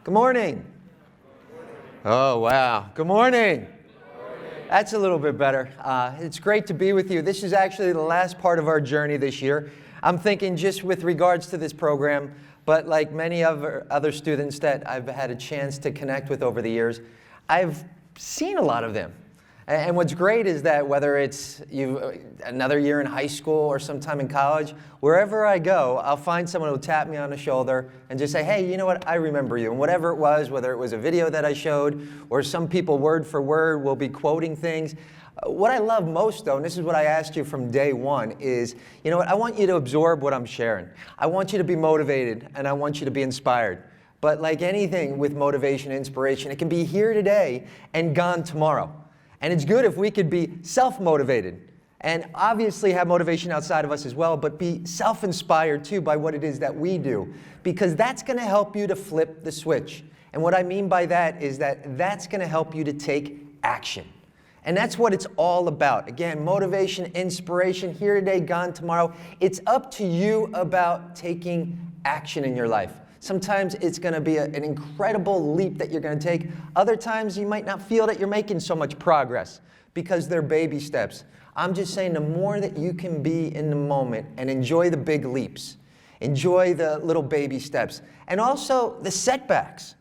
Good morning. Oh, wow. Good morning. That's a little bit better. It's great to be with you. This is actually the last part of our journey this year. I'm thinking just with regards to this program, but like many other students that I've had a chance to connect with over the years, I've seen a lot of them. And what's great is that whether it's another year in high school or sometime in college, wherever I go, I'll find someone who'll tap me on the shoulder and just say, hey, you know what, I remember you. And whatever it was, whether it was a video that I showed or some people word for word will be quoting things. What I love most, though, and this is what I asked you from day one, is, you know what, I want you to absorb what I'm sharing. I want you to be motivated, and I want you to be inspired. But like anything with motivation and inspiration, it can be here today and gone tomorrow. And it's good if we could be self-motivated and obviously have motivation outside of us as well, but be self-inspired too by what it is that we do, because that's going to help you to flip the switch. And what I mean by that is that that's going to help you to take action. And that's what it's all about. Again, motivation, inspiration, here today, gone tomorrow. It's up to you about taking action in your life. Sometimes it's going to be an incredible leap that you're going to take. Other times you might not feel that you're making so much progress because they're baby steps. I'm just saying the more that you can be in the moment and enjoy the big leaps, enjoy the little baby steps, and also the setbacks,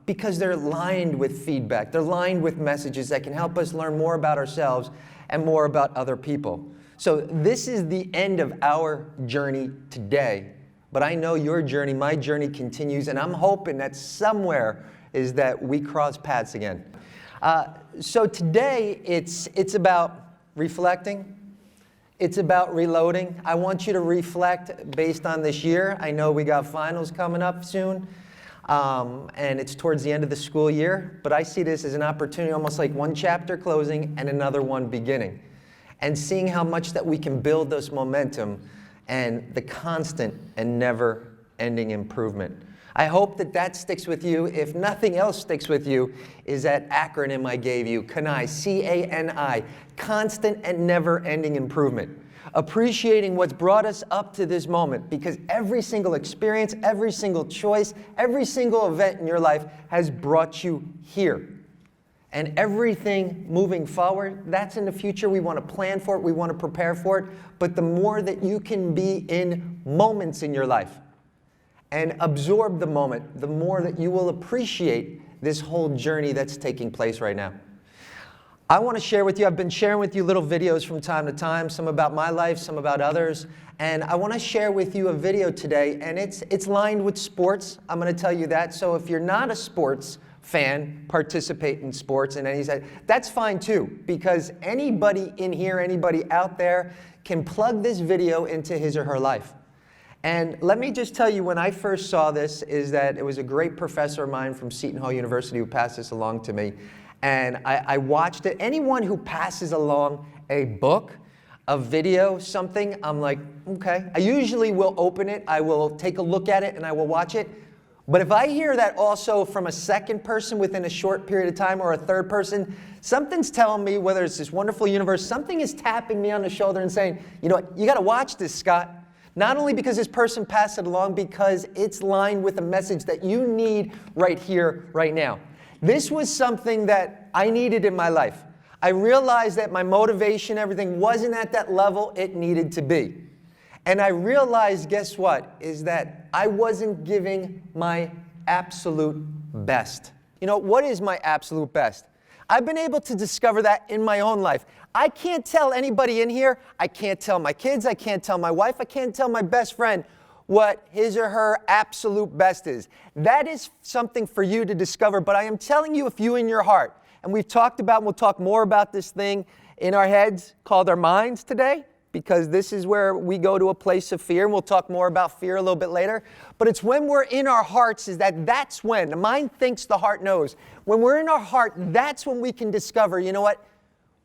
because they're lined with feedback. They're lined with messages that can help us learn more about ourselves and more about other people. So this is the end of our journey today. But I know your journey, my journey continues, and I'm hoping that somewhere is that we cross paths again. So today, it's about reflecting. It's about reloading. I want you to reflect based on this year. I know we got finals coming up soon, and it's towards the end of the school year, but I see this as an opportunity, almost like one chapter closing and another one beginning, and seeing how much that we can build this momentum and the constant and never-ending improvement. I hope that that sticks with you. If nothing else sticks with you, is that acronym I gave you, CANI, C-A-N-I, constant and never-ending improvement. Appreciating what's brought us up to this moment, because every single experience, every single choice, every single event in your life has brought you here. And everything moving forward, that's in the future. We want to plan for it. We want to prepare for it. But the more that you can be in moments in your life and absorb the moment, the more that you will appreciate this whole journey that's taking place right now. I want to share with you, I've been sharing with you little videos from time to time, some about my life, some about others. And I want to share with you a video today, and it's lined with sports. I'm going to tell you that. So if you're not a sports fan, participate in sports in any side, that's fine too, because anybody in here, anybody out there can plug this video into his or her life. And let me just tell you, when I first saw this, is that it was a great professor of mine from Seton Hall University who passed this along to me. And I watched it. Anyone who passes along a book, a video, something, I'm like, okay. I usually will open it, I will take a look at it, and I will watch it. But if I hear that also from a second person within a short period of time, or a third person, something's telling me, whether it's this wonderful universe, something is tapping me on the shoulder and saying, you know what, you got to watch this, Scott. Not only because this person passed it along, because it's lined with a message that you need right here, right now. This was something that I needed in my life. I realized that my motivation, everything wasn't at that level it needed to be. And I realized, guess what, is that I wasn't giving my absolute best. You know, what is my absolute best? I've been able to discover that in my own life. I can't tell anybody in here, I can't tell my kids, I can't tell my wife, I can't tell my best friend what his or her absolute best is. That is something for you to discover, but I am telling you, if you in your heart, and we've talked about, and we'll talk more about this thing in our heads called our minds today, because this is where we go to a place of fear, and we'll talk more about fear a little bit later. But it's when we're in our hearts, that's when the mind thinks, the heart knows. When we're in our heart, that's when we can discover, you know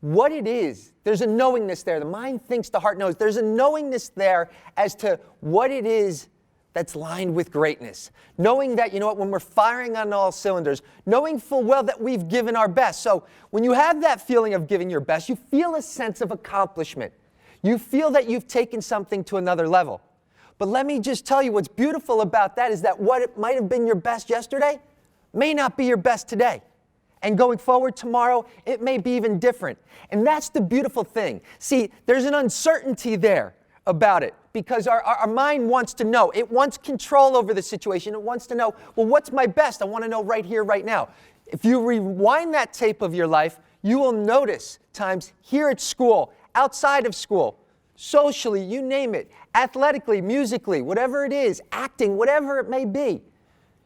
what it is. There's a knowingness there. The mind thinks, the heart knows. There's a knowingness there as to what it is that's lined with greatness. Knowing that, you know what, when we're firing on all cylinders, knowing full well that we've given our best. So when you have that feeling of giving your best, you feel a sense of accomplishment. You feel that you've taken something to another level. But let me just tell you what's beautiful about that is that what it might have been your best yesterday may not be your best today. And going forward tomorrow, it may be even different. And that's the beautiful thing. See, there's an uncertainty there about it because our mind wants to know. It wants control over the situation. It wants to know, well, what's my best? I want to know right here, right now. If you rewind that tape of your life, you will notice times here at school, outside of school, socially, you name it, athletically, musically, whatever it is, acting, whatever it may be,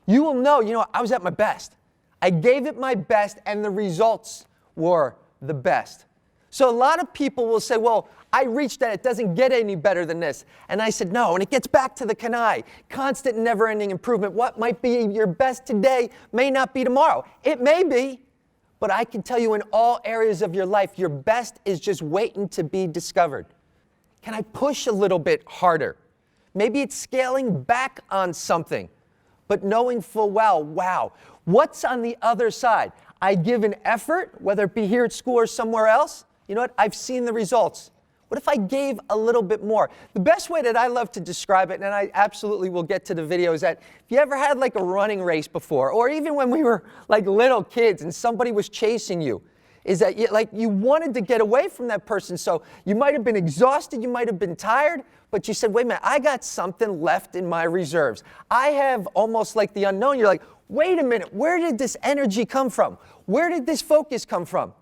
you will know, I was at my best. I gave it my best and the results were the best. So a lot of people will say, well, I reached that, it doesn't get any better than this. And I said, no, and it gets back to the kanai, constant never-ending improvement. What might be your best today may not be tomorrow. It may be, but I can tell you in all areas of your life, your best is just waiting to be discovered. Can I push a little bit harder? Maybe it's scaling back on something, but knowing full well, wow, what's on the other side? I give an effort, whether it be here at school or somewhere else. You know what? I've seen the results. What if I gave a little bit more? The best way that I love to describe it, and I absolutely will get to the video, is that if you ever had like a running race before, or even when we were like little kids and somebody was chasing you, is that you wanted to get away from that person. So you might have been exhausted, you might have been tired, but you said, wait a minute, I got something left in my reserves. I have almost like the unknown. You're like, wait a minute, where did this energy come from? Where did this focus come from?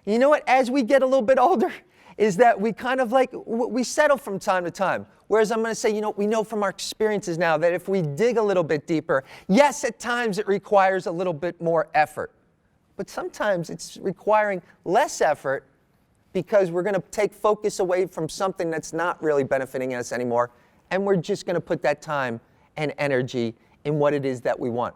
You know what, as we get a little bit older, is that we kind of we settle from time to time. Whereas I'm going to say, we know from our experiences now that if we dig a little bit deeper, yes, at times it requires a little bit more effort. But sometimes it's requiring less effort because we're going to take focus away from something that's not really benefiting us anymore, and we're just going to put that time and energy in what it is that we want.